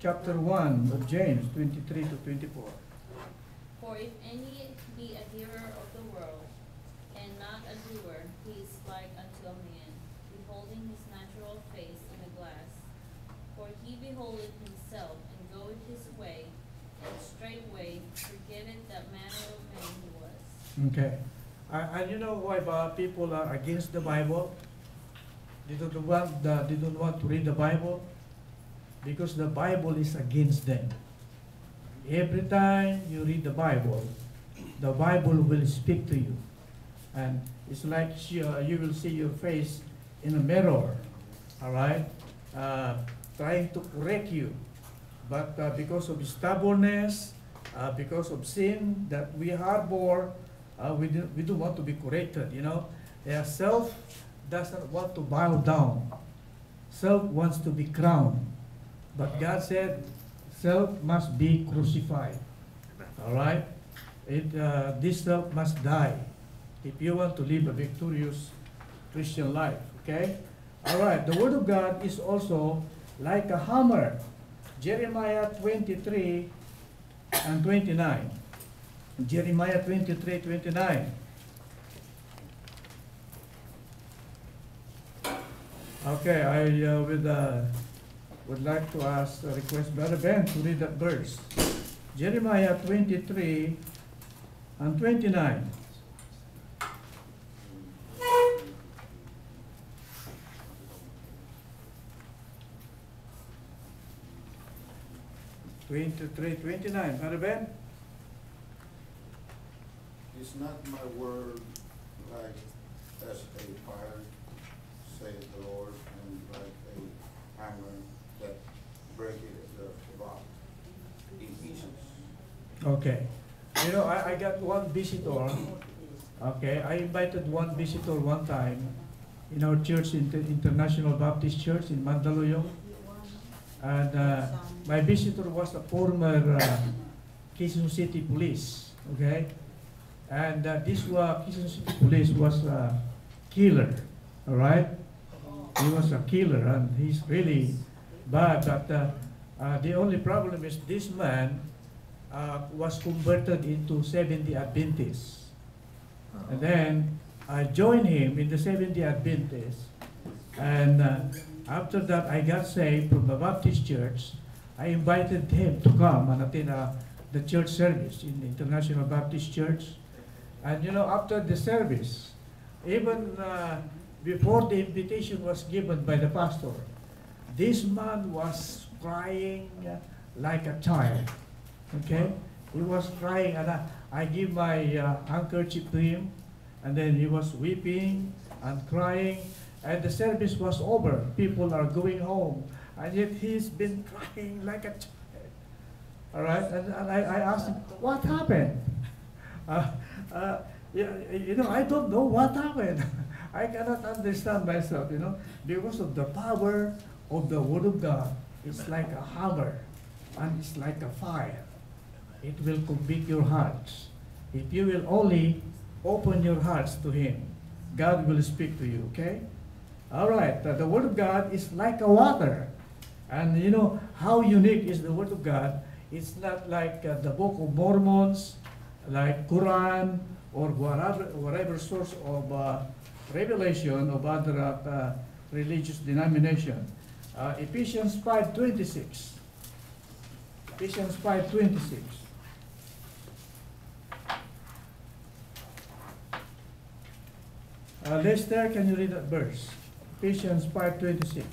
chapter 1 of James, 23 to 24. For if any be a hearer of the word, and not a doer, he is like unto a man, beholding his natural face in a glass. For he beholdeth himself, and goeth his way, and straightway forgetteth that manner of man he was. Okay. And you know why people are against the Bible? They don't want to read the Bible because the Bible is against them. Every time you read the Bible will speak to you. And it's like you will see your face in a mirror, all right, trying to correct you. But because of stubbornness, because of sin that we harbor, we don't want to be corrected, you know. Self doesn't want to bow down. Self wants to be crowned. But God said, self must be crucified. All right? This self must die if you want to live a victorious Christian life. Okay? All right. The Word of God is also like a hammer. Jeremiah 23 and 29. Jeremiah 23, 29. Okay, I would like to request Brother Ben to read that verse. Jeremiah 23 and 29. Brother Ben? Is not my word like as a fire, saith the Lord, and like a hammer that breaketh the rock in pieces? Okay. You know, I got one visitor. Okay, I invited one visitor one time in our church, International Baptist Church in Mandaluyong. And my visitor was a former Quezon City police. Okay? And this Quezon City police was a killer. All right? He was a killer, and he's really bad. But the only problem is this man was converted into Seventh-day Adventist. And then I joined him in the Seventh-day Adventist. And after that, I got saved from the Baptist church. I invited him to come and attend the church service in the International Baptist Church. And you know, after the service, even before the invitation was given by the pastor, this man was crying like a child. Okay? He was crying, and I give my handkerchief to him, and then he was weeping and crying, and the service was over. People are going home, and yet he's been crying like a child. All right? And I asked him, what happened? You know, I don't know what happened. I cannot understand myself, you know, because of the power of the Word of God. It's like a hammer, and it's like a fire. It will convict your hearts. If you will only open your hearts to Him, God will speak to you, okay? All right, the Word of God is like a water. And you know how unique is the Word of God? It's not like the Book of Mormons, like Quran, or whatever source of revelation of other religious denomination. Ephesians 5:26. Ephesians 5:26. Lester, can you read that verse? Ephesians 5:26.